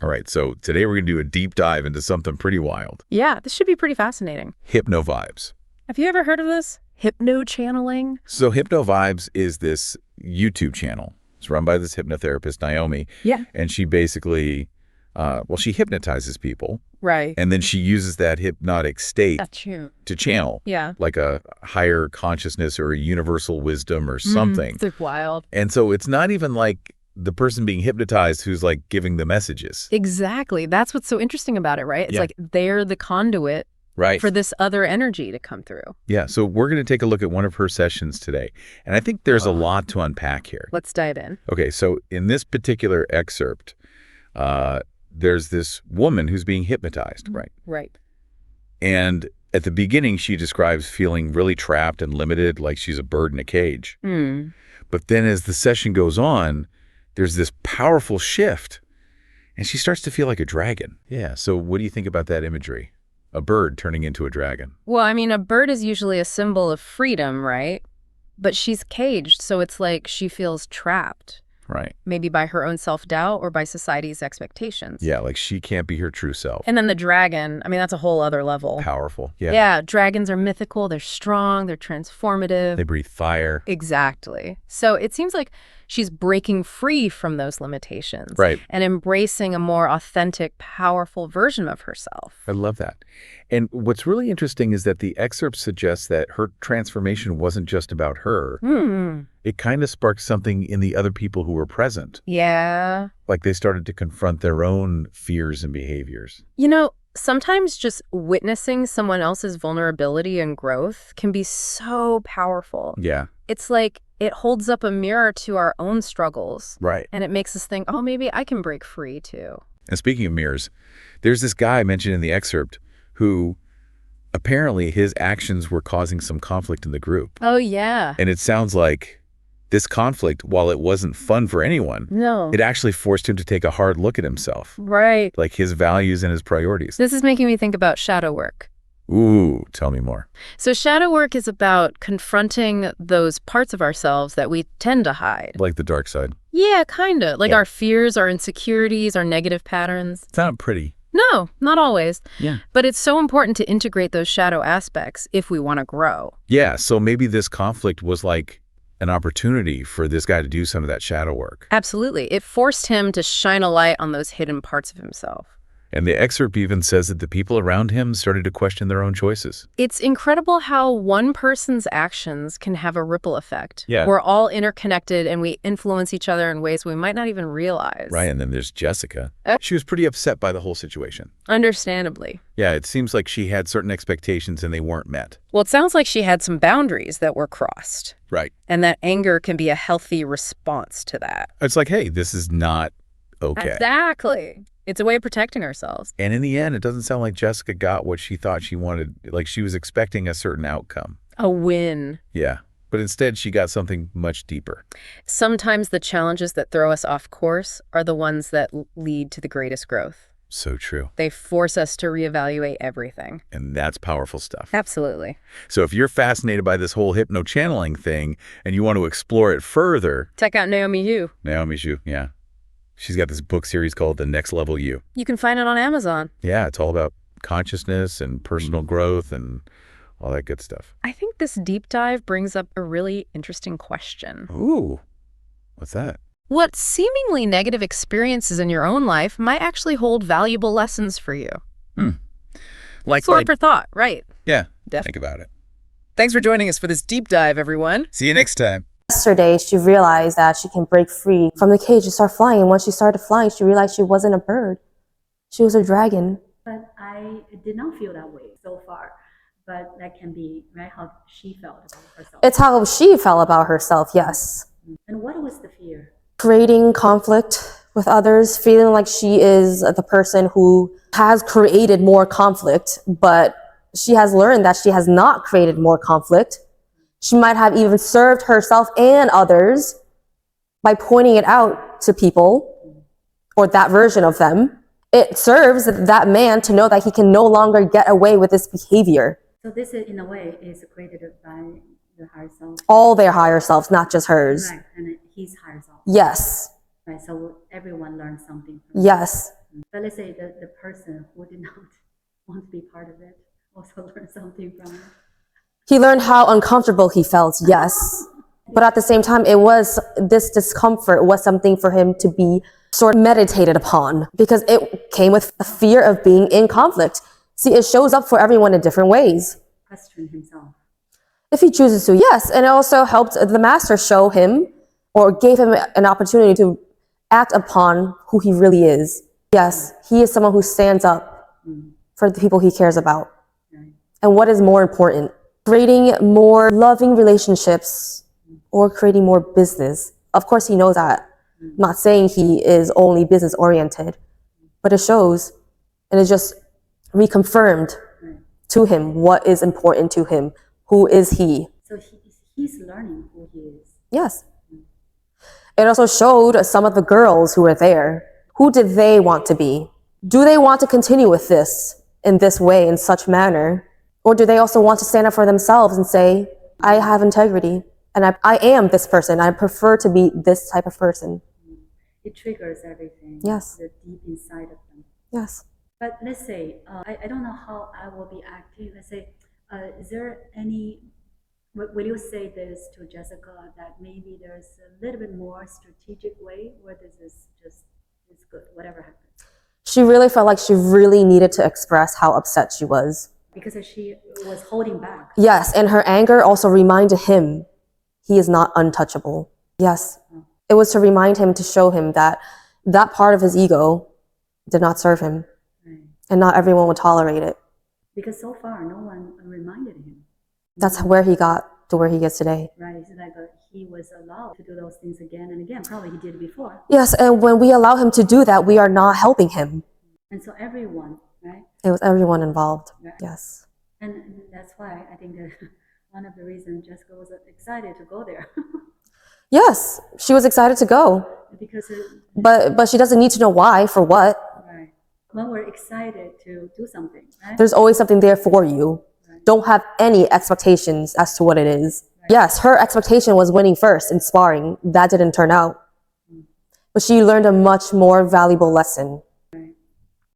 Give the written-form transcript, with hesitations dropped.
All right, so today we're going to do a deep dive into something pretty wild. Yeah, this should be pretty fascinating. Hypnovibes. Have you ever heard of this? Hypno channeling? So Hypnovibes is this YouTube channel. It's run by this hypnotherapist, Naomi. Yeah. And she basically, she hypnotizes people. Right. And then she uses that hypnotic state That's true. to channel. Yeah. Like a higher consciousness or a universal wisdom or something. It's like wild. And so it's not even like the person being hypnotized who's like giving the messages. Exactly. That's what's so interesting about it, right? It's like they're the conduit for this other energy to come through. Yeah. So we're going to take a look at one of her sessions today. And I think there's a lot to unpack here. Let's dive in. Okay. So in this particular excerpt, there's this woman who's being hypnotized, right? Right. And at the beginning, she describes feeling really trapped and limited, like she's a bird in a cage. But then as the session goes on, there's this powerful shift, and she starts to feel like a dragon. Yeah. So what do you think about that imagery? A bird turning into a dragon. Well, I mean, a bird is usually a symbol of freedom, right? But she's caged, so it's like she feels trapped. Right. Maybe by her own self-doubt or by society's expectations. Yeah, like she can't be her true self. And then the dragon, I mean, that's a whole other level. Powerful. Yeah. Yeah, dragons are mythical, they're strong, they're transformative. They breathe fire. Exactly. So it seems like she's breaking free from those limitations. Right. And embracing a more authentic, powerful version of herself. I love that. And what's really interesting is that the excerpt suggests that her transformation wasn't just about her. It kind of sparked something in the other people who were present. Yeah. Like they started to confront their own fears and behaviors. You know, sometimes just witnessing someone else's vulnerability and growth can be so powerful. Yeah. It's like it holds up a mirror to our own struggles. Right. And it makes us think, oh, maybe I can break free too. And speaking of mirrors, there's this guy mentioned in the excerpt who apparently his actions were causing some conflict in the group. Oh, yeah. And it sounds like this conflict, while it wasn't fun for anyone, it actually forced him to take a hard look at himself. Right. Like his values and his priorities. This is making me think about shadow work. Ooh, tell me more. So shadow work is about confronting those parts of ourselves that we tend to hide. Like the dark side. Yeah, kind of. Like our fears, our insecurities, our negative patterns. It's not pretty. No, not always. Yeah. But it's so important to integrate those shadow aspects if we want to grow. Yeah, so maybe this conflict was like an opportunity for this guy to do some of that shadow work. Absolutely. It forced him to shine a light on those hidden parts of himself. And the excerpt even says that the people around him started to question their own choices. It's incredible how one person's actions can have a ripple effect. Yeah. We're all interconnected and we influence each other in ways we might not even realize. Right, and then there's Jessica. She was pretty upset by the whole situation. Understandably. Yeah, it seems like she had certain expectations and they weren't met. Well, it sounds like she had some boundaries that were crossed. Right. And that anger can be a healthy response to that. It's like, hey, this is not okay. Exactly. It's a way of protecting ourselves. And in the end, it doesn't sound like Jessica got what she thought she wanted. Like she was expecting a certain outcome. A win. Yeah. But instead, she got something much deeper. Sometimes the challenges that throw us off course are the ones that lead to the greatest growth. So true. They force us to reevaluate everything. And that's powerful stuff. Absolutely. So if you're fascinated by this whole hypno channeling thing and you want to explore it further, check out Naomi Yu. Naomi Yu, yeah. She's got this book series called The Next Level You. You can find it on Amazon. Yeah, it's all about consciousness and personal growth and all that good stuff. I think this deep dive brings up a really interesting question. Ooh, what's that? What seemingly negative experiences in your own life might actually hold valuable lessons for you? Like Food for thought, right? Yeah, Definitely. think about it. Thanks for joining us for this deep dive, everyone. See you next time. Yesterday, she realized that she can break free from the cage and start flying. And once she started flying, she realized she wasn't a bird. She was a dragon. But I did not feel that way so far. But that can be, right, how she felt about herself. It's how she felt about herself, yes. And what was the fear? Creating conflict with others, feeling like she is the person who has created more conflict, but she has learned that she has not created more conflict. She might have even served herself and others by pointing it out to people or that version of them. It serves that man to know that he can no longer get away with this behavior. So this, in a way, is created by the higher self. All their higher selves, not just hers. Right, and his higher self. Yes. Right, so everyone learns something. Yes. But let's say the person who did not want to be part of it also learned something from it. He learned how uncomfortable he felt, yes. But at the same time, this discomfort was something for him to be sort of meditated upon, because it came with a fear of being in conflict. See, it shows up for everyone in different ways. Question himself. If he chooses to, yes. And it also helped the master show him, or gave him an opportunity to act upon who he really is. Yes, he is someone who stands up for the people he cares about. And what is more important? Creating more loving relationships or creating more business. Of course, he knows that. I'm not saying he is only business oriented, but it shows, and it just reconfirmed to him what is important to him. Who is he? So he's learning who he is. Yes. It also showed some of the girls who were there. Who did they want to be? Do they want to continue with this in this way, in such manner? Or do they also want to stand up for themselves and say, I have integrity and I am this person. I prefer to be this type of person. It triggers everything. Yes. The deep inside of them. Yes. But let's say, I don't know how I will be acting. Let's say, is there any, will you say this to Jessica, that maybe there's a little bit more strategic way, or this is just, it's good, whatever happens? She really felt like she really needed to express how upset she was. Because she was holding back. Yes, and her anger also reminded him he is not untouchable. Yes. It was to remind him, to show him that that part of his ego did not serve him. Right. And not everyone would tolerate it. Because so far, no one reminded him. That's where he got to where he gets today. Right, it's like he was allowed to do those things again and again. Probably he did before. Yes, and when we allow him to do that, we are not helping him. And so everyone, right? It was everyone involved. Right. Yes. And that's why I think that one of the reasons Jessica was excited to go there. Yes, she was excited to go. Because But she doesn't need to know why, for what. right. When we're excited to do something, right? There's always something there for you. Right. Don't have any expectations as to what it is. Right. Yes, her expectation was winning first in sparring. That didn't turn out. But she learned a much more valuable lesson.